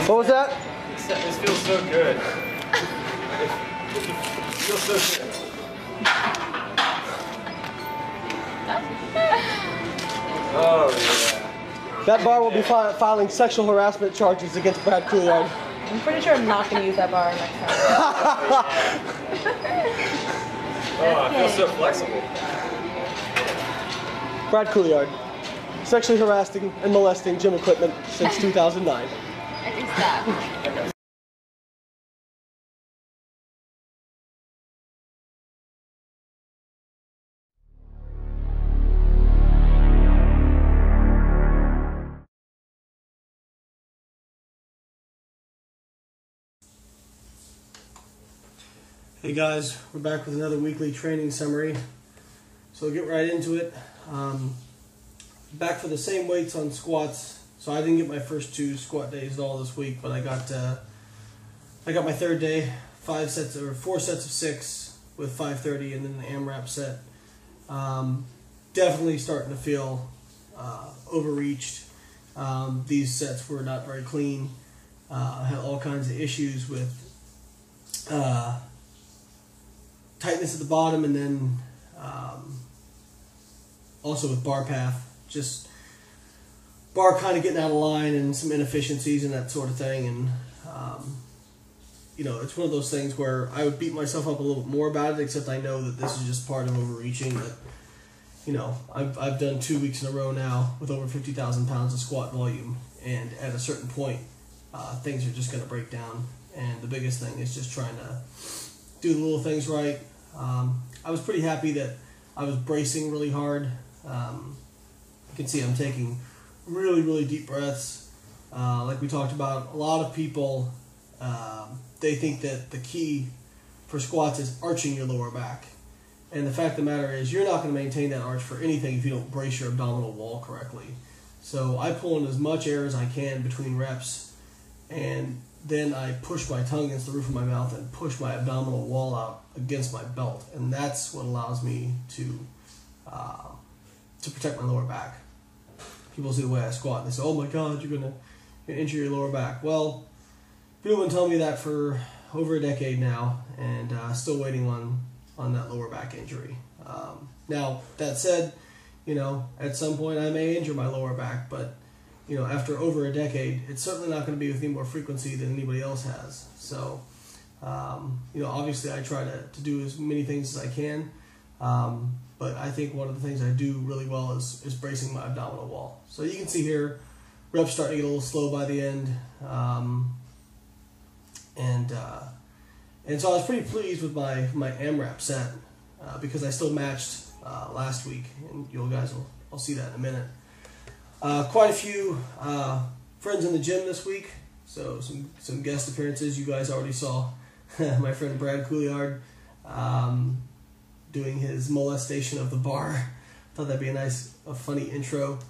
What was that? This feels so good. It feels so good. Oh yeah. That bar will be filing sexual harassment charges against Brad Couillard. I'm pretty sure I'm not going to use that bar next time. Oh, I feel so flexible. Brad Couillard, sexually harassing and molesting gym equipment since 2009. I think stop. Hey guys, we're back with another weekly training summary. So we'll get right into it. Back for the same weights on squats. So I didn't get my first 2 squat days at all this week, but I got my third day, 4 sets of 6 with 530, and then the AMRAP set. Definitely starting to feel overreached. These sets were not very clean. I had all kinds of issues with tightness at the bottom, and then also with bar path, just bar kind of getting out of line and some inefficiencies and that sort of thing. And you know, it's one of those things where I would beat myself up a little bit more about it, except I know that this is just part of overreaching. That, you know, I've done 2 weeks in a row now with over 50,000 pounds of squat volume, and at a certain point things are just going to break down, and the biggest thing is just trying to do the little things right. I was pretty happy that I was bracing really hard. You can see I'm taking really, really deep breaths. Like we talked about, a lot of people, they think that the key for squats is arching your lower back. And the fact of the matter is, you're not going to maintain that arch for anything if you don't brace your abdominal wall correctly. So I pull in as much air as I can between reps, and then I push my tongue against the roof of my mouth and push my abdominal wall out against my belt, and that's what allows me to protect my lower back. People see the way I squat and they say, "Oh my God, you're gonna injure your lower back." Well, people have been telling me that for over a decade now, and still waiting on that lower back injury. Now that said, you know, at some point I may injure my lower back, but you know, after over a decade, it's certainly not going to be with any more frequency than anybody else has. So, you know, obviously I try to do as many things as I can, but I think one of the things I do really well is bracing my abdominal wall. So you can see here, reps starting to get a little slow by the end, and so I was pretty pleased with my AMRAP set because I still matched last week, and you guys will see that in a minute. Quite a few friends in the gym this week, so some guest appearances. You guys already saw my friend Brad Couillard doing his molestation of the bar. Thought that'd be a funny intro.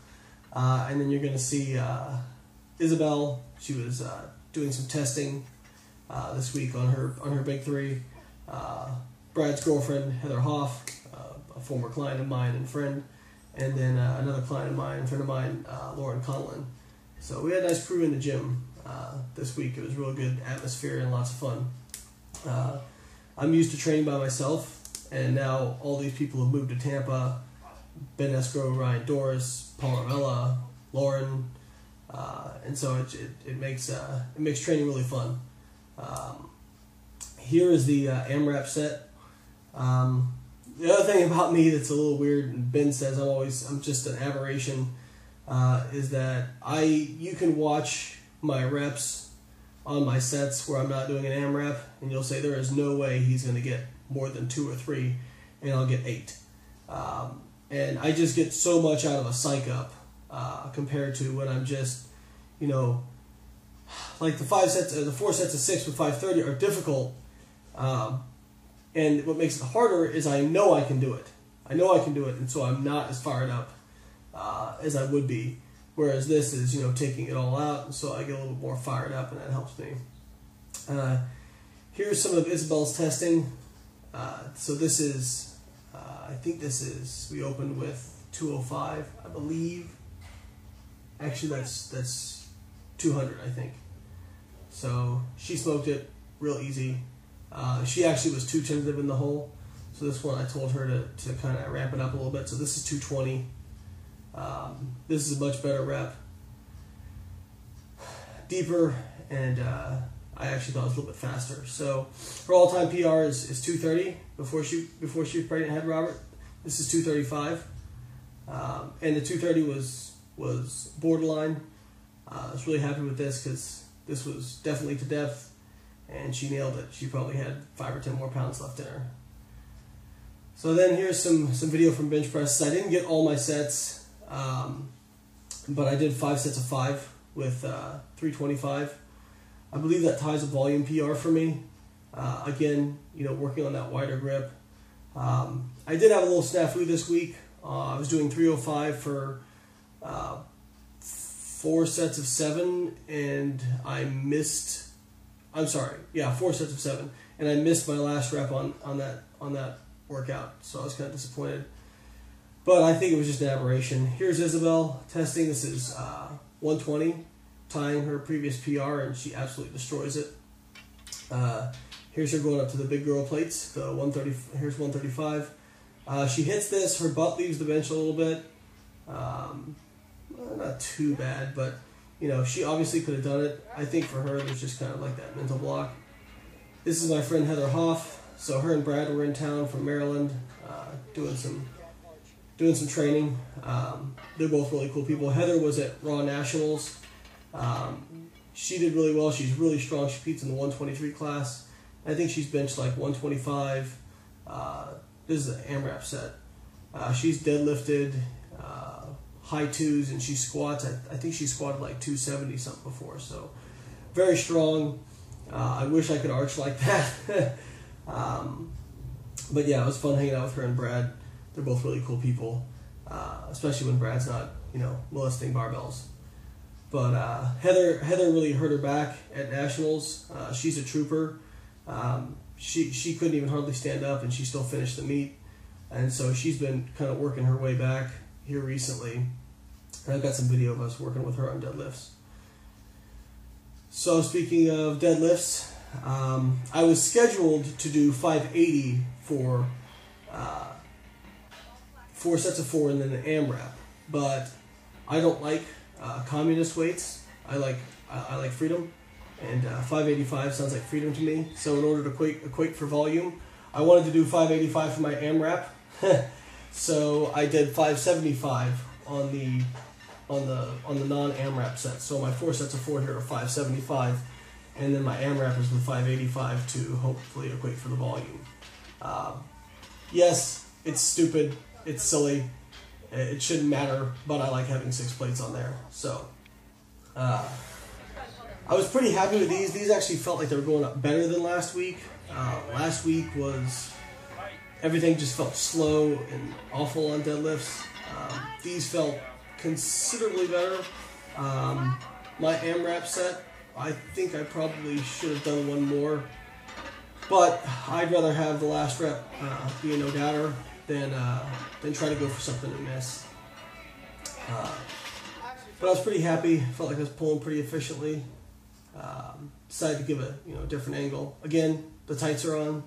And then you're going to see Isabel. She was doing some testing this week on her big 3. Brad's girlfriend Heather Hoff, a former client of mine and friend. And then another client of mine, friend of mine, Laurin Conlin. So we had a nice crew in the gym this week. It was a real good atmosphere and lots of fun. I'm used to training by myself, and now all these people have moved to Tampa. Ben Escrow, Ryan Doris, Paul Armella, Lauren, and so it makes training really fun. Here is the AMRAP set. The other thing about me that's a little weird, and Ben says I'm just an aberration, is that you can watch my reps on my sets where I'm not doing an AMRAP, and you'll say there is no way he's going to get more than 2 or 3, and I'll get 8. And I just get so much out of a psych up compared to when I'm just, you know, like the 4 sets of 6 with 530 are difficult. And what makes it harder is I know I can do it. And so I'm not as fired up as I would be. Whereas this is, you know, taking it all out, and so I get a little bit more fired up, and that helps me. Here's some of Isabel's testing. So this is, I think we opened with 205, I believe. Actually, that's 200, I think. So she smoked it real easy. She actually was too tentative in the hole. So this one I told her to kind of ramp it up a little bit. So this is 220. This is a much better rep. Deeper, and I actually thought it was a little bit faster. So her all-time PR is 230 before she was pregnant and had Robert. This is 235. And the 230 was borderline. I was really happy with this because this was definitely to depth, and she nailed it. She probably had 5 or 10 more pounds left in her. So then here's some video from bench press. I didn't get all my sets, but I did 5 sets of 5 with 325. I believe that ties a volume PR for me. Again, working on that wider grip. I did have a little snafu this week. I was doing 305 for 4 sets of 7, and I missed. I'm sorry, yeah, 4 sets of 7, and I missed my last rep on that workout, so I was kind of disappointed. But I think it was just an aberration. Here's Isabel testing. This is 120, tying her previous PR, and she absolutely destroys it. Here's her going up to the big girl plates. The 130. Here's 135. She hits this. Her butt leaves the bench a little bit. Not too bad, but she obviously could have done it. I think for her, there's just kind of like that mental block. This is my friend Heather Hoff. So her and Brad were in town from Maryland, doing some training. They're both really cool people. Heather was at Raw Nationals. She did really well. She's really strong. She competes in the 123 class. I think she's benched like 125. This is an AMRAP set. She's deadlifted high 2s, and she squats. I think she squatted like 270 something before. So very strong. I wish I could arch like that. But yeah, it was fun hanging out with her and Brad. They're both really cool people, especially when Brad's not, molesting barbells. But Heather really hurt her back at Nationals. She's a trooper. She couldn't even hardly stand up, and she still finished the meet. And so she's been kind of working her way back here recently. And I've got some video of us working with her on deadlifts. So speaking of deadlifts, I was scheduled to do 580 for 4 sets of 4 and then an AMRAP, but I don't like communist weights. I like freedom, and 585 sounds like freedom to me. So in order to equate for volume, I wanted to do 585 for my AMRAP. So I did 575 on the non-AMRAP set. So my 4 sets of 4 here are 575. And then my AMRAP is with 585 to hopefully equate for the volume. Yes, it's stupid. It's silly. It shouldn't matter, but I like having 6 plates on there. So I was pretty happy with these. These actually felt like they were going up better than last week. Last week was, everything just felt slow and awful on deadlifts. These felt considerably better. My AMRAP set, I think I probably should have done one more, but I'd rather have the last rep be a no-doubter than try to go for something and miss. But I was pretty happy. Felt like I was pulling pretty efficiently. Decided to give a different angle. Again, the tights are on,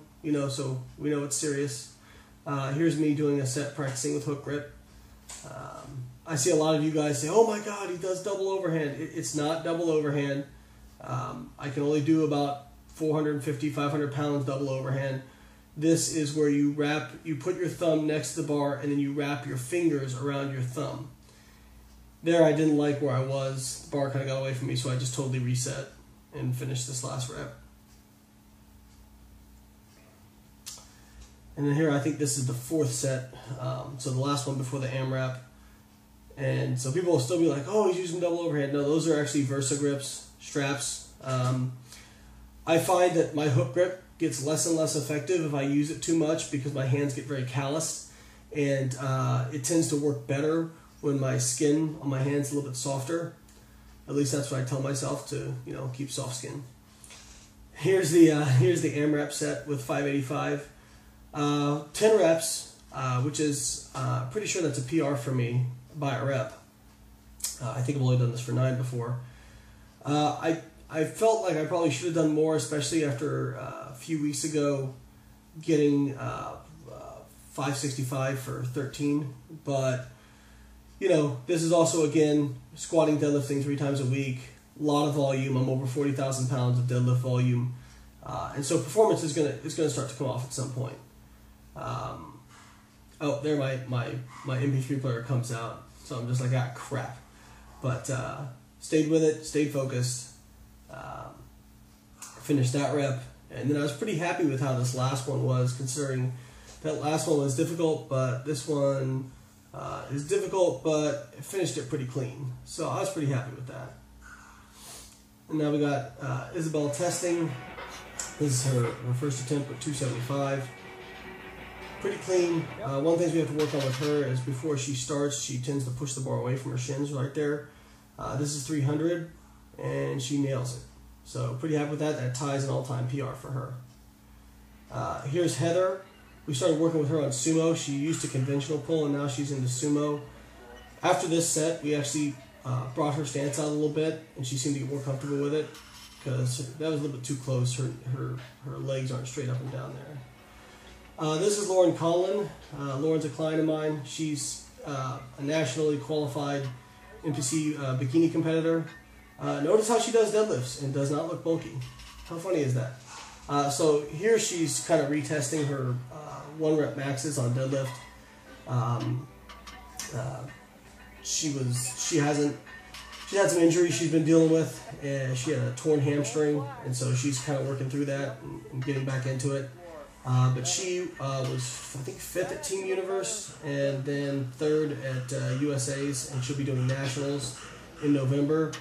so we know it's serious. Here's me doing a set practicing with hook grip. I see a lot of you guys say, "Oh my God, he does double overhand." It's not double overhand. I can only do about 450, 500 pounds double overhand. This is where you put your thumb next to the bar, and then you wrap your fingers around your thumb. There, I didn't like where I was. The bar kind of got away from me, so I just totally reset and finished this last rep. And then here, I think this is the 4th set. So the last one before the AMRAP. And so people will still be like, "Oh, he's using double overhand." No, those are actually Versa grips, straps. I find that my hook grip gets less and less effective if I use it too much because my hands get very calloused, and it tends to work better when my skin on my hands is a little bit softer. At least that's what I tell myself, to keep soft skin. Here's the AMRAP set with 585, 10 reps, which is pretty sure that's a PR for me by a rep. I think I've only done this for 9 before. I felt like I probably should have done more, especially after a few weeks ago getting 565 for 13. But, you know, this is also, again, squatting, deadlifting 3 times a week. A lot of volume. I'm over 40,000 pounds of deadlift volume. And so performance is gonna start to come off at some point. Oh, there my MP3 player comes out. So I'm just like, ah, crap. But stayed with it, stayed focused. Finished that rep, and then I was pretty happy with how this last one was, considering that last one was difficult, but this one is difficult, but it finished it pretty clean. So I was pretty happy with that. And now we got Isabel testing. This is her first attempt with 275. Pretty clean. One thing we have to work on with her is before she starts, she tends to push the bar away from her shins right there. This is 300, and she nails it. So pretty happy with that. That ties an all-time PR for her. Here's Heather. We started working with her on sumo. She used to conventional pull, and now she's into sumo. After this set, we actually brought her stance out a little bit, and she seemed to get more comfortable with it because that was a little bit too close. Her legs aren't straight up and down there. This is Laurin Conlin. Laurin's a client of mine. She's a nationally qualified NPC bikini competitor. Notice how she does deadlifts and does not look bulky. How funny is that? So here she's kind of retesting her 1 rep maxes on deadlift. She had some injuries she's been dealing with, and she had a torn hamstring, and so she's kind of working through that and getting back into it. But she was, I think, 5th at Team Universe, and then 3rd at USA's, and she'll be doing nationals in November.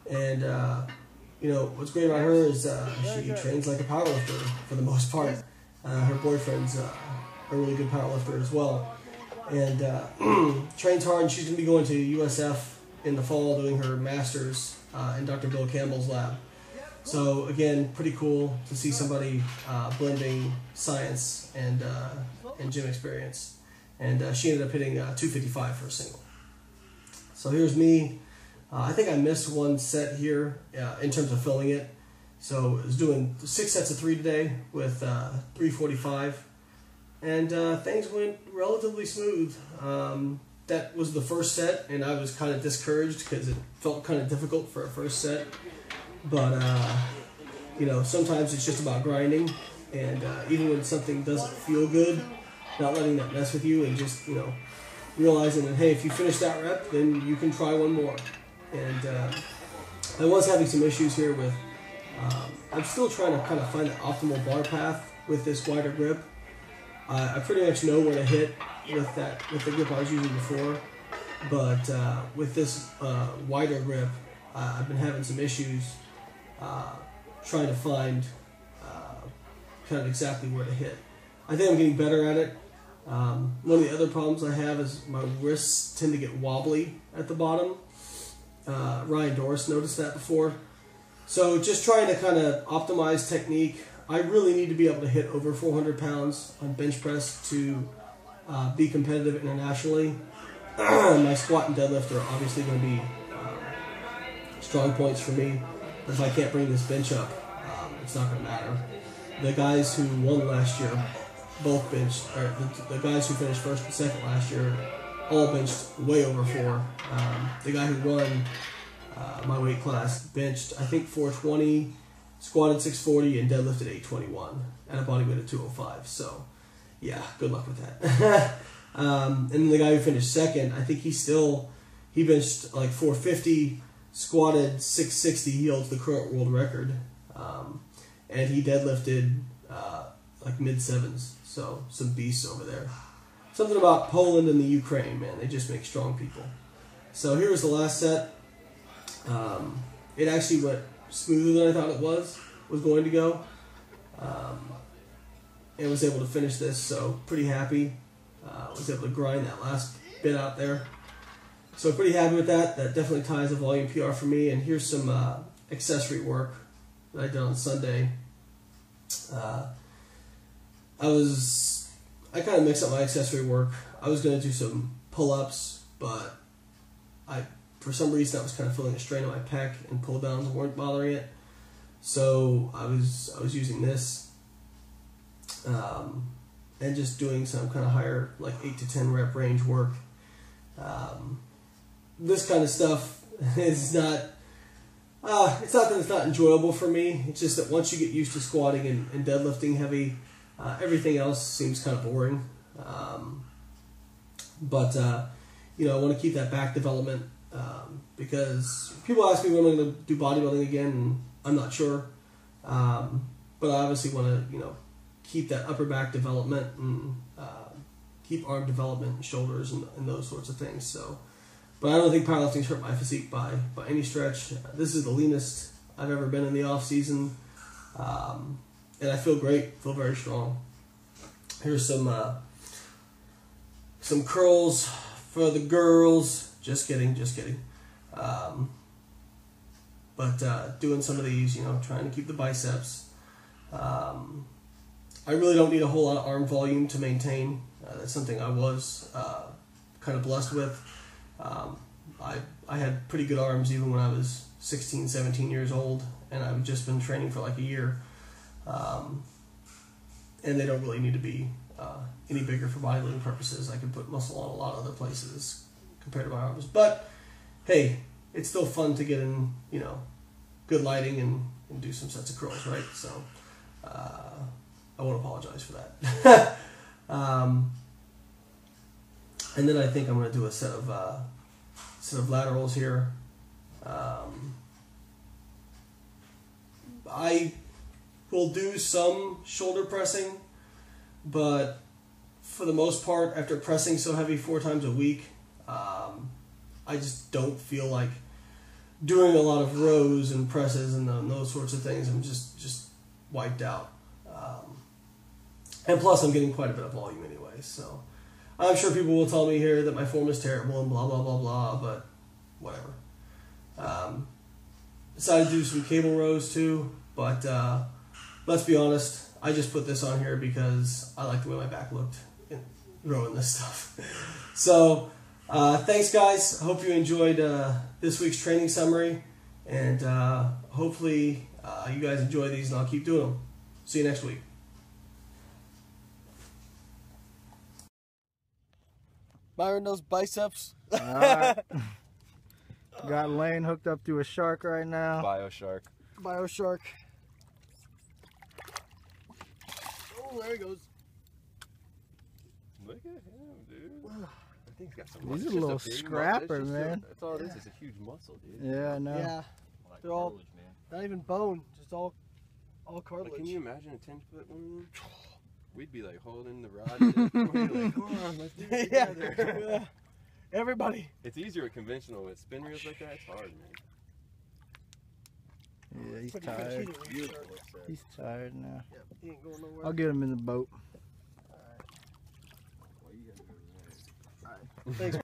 And you know what's great about her is she trains like a powerlifter for the most part. Her boyfriend's a really good powerlifter as well, and trains hard. And she's going to be going to USF in the fall doing her masters in Dr. Bill Campbell's lab. So again, pretty cool to see somebody blending science and gym experience. And she ended up hitting 255 for a single. So here's me. I think I missed 1 set here in terms of filling it. So I was doing 6 sets of 3 today with 345. And things went relatively smooth. That was the first set, and I was kind of discouraged because it felt kind of difficult for a first set. But, you know, sometimes it's just about grinding. And even when something doesn't feel good, not letting that mess with you, and just, you know, realizing that, hey, if you finish that rep, then you can try 1 more. And I was having some issues here with, I'm still trying to kind of find the optimal bar path with this wider grip. I pretty much know where to hit with the grip I was using before, but with this wider grip, I've been having some issues trying to find kind of exactly where to hit. I think I'm getting better at it. One of the other problems I have is my wrists tend to get wobbly at the bottom. Ryan Doris noticed that before. So just trying to kind of optimize technique. I really need to be able to hit over 400 pounds on bench press to be competitive internationally. My squat and deadlift are obviously going to be strong points for me. But if I can't bring this bench up, it's not going to matter. The guys who won last year both benched, or the guys who finished 1st and 2nd last year all benched way over 4. The guy who won my weight class benched, I think, 420, squatted 640, and deadlifted 821 at a body weight of 205. So, yeah, good luck with that. And then the guy who finished 2nd, I think he benched like 450, squatted 660. He holds the current world record. And he deadlifted like mid-7s. So, some beasts over there. Something about Poland and the Ukraine, man. They just make strong people. So here's the last set. It actually went smoother than I thought it was going to go. And was able to finish this, so pretty happy. Was able to grind that last bit out there. So pretty happy with that. That definitely ties a volume PR for me. And here's some accessory work that I did on Sunday. I kind of mixed up my accessory work. I was going to do some pull-ups, but for some reason I was kind of feeling a strain on my pec, and pull-downs weren't bothering it. So I was using this, and just doing some kind of higher, like 8 to 10 rep range work. This kind of stuff is not. It's not that it's not enjoyable for me. It's just that once you get used to squatting and deadlifting heavy, everything else seems kind of boring. But you know, I want to keep that back development because people ask me when I'm going to do bodybuilding again, and I'm not sure. But I obviously want to, you know, keep that upper back development and keep arm development and shoulders and those sorts of things. So, but I don't think powerlifting's hurt my physique by any stretch. This is the leanest I've ever been in the off season, and I feel great. Feel very strong. Here's some curls for the girls. Just kidding. But doing some of these, you know, trying to keep the biceps. I really don't need a whole lot of arm volume to maintain. That's something I was kind of blessed with. I had pretty good arms even when I was 16, 17 years old, and I've just been training for like a year. And they don't really need to be any bigger for bodybuilding purposes. I can put muscle on a lot of other places compared to my arms. But hey, it's still fun to get in, you know, good lighting and do some sets of curls, right? So I won't apologize for that. And then I think I'm going to do a set of laterals here. I will do some shoulder pressing, but for the most part, after pressing so heavy 4 times a week, I just don't feel like doing a lot of rows and presses and those sorts of things. I'm just wiped out. And plus, I'm getting quite a bit of volume anyway, so I'm sure people will tell me here that my form is terrible and blah, blah, blah, blah, but whatever. Decided to do some cable rows too, but let's be honest, I just put this on here because I like the way my back looked in rowing this stuff. So, thanks guys. I hope you enjoyed this week's training summary, and hopefully you guys enjoy these and I'll keep doing them. See you next week. Byron, those biceps. All right. Got Lane hooked up to a shark right now. BioShark. BioShark. Oh, there he goes. Look at him, dude. I think he's got some He's muscle. a Just little big scrapper, muscle. man. That's all it is. It's a huge muscle, dude. Yeah, I know. Yeah, Like they're all cartilage, man. not even bone, just all cartilage. Like, can you imagine a 10-foot one? We'd be like holding the rod. We're like, come on, let's do it together. Yeah. Everybody. It's easier with conventional. With spin reels like that, it's hard, man. Yeah, he's Pretty tired. much Beautiful. Looks like. He's tired now. Yep, he ain't going nowhere. I'll get him in the boat. Well, you gotta go to that. All right. Thanks.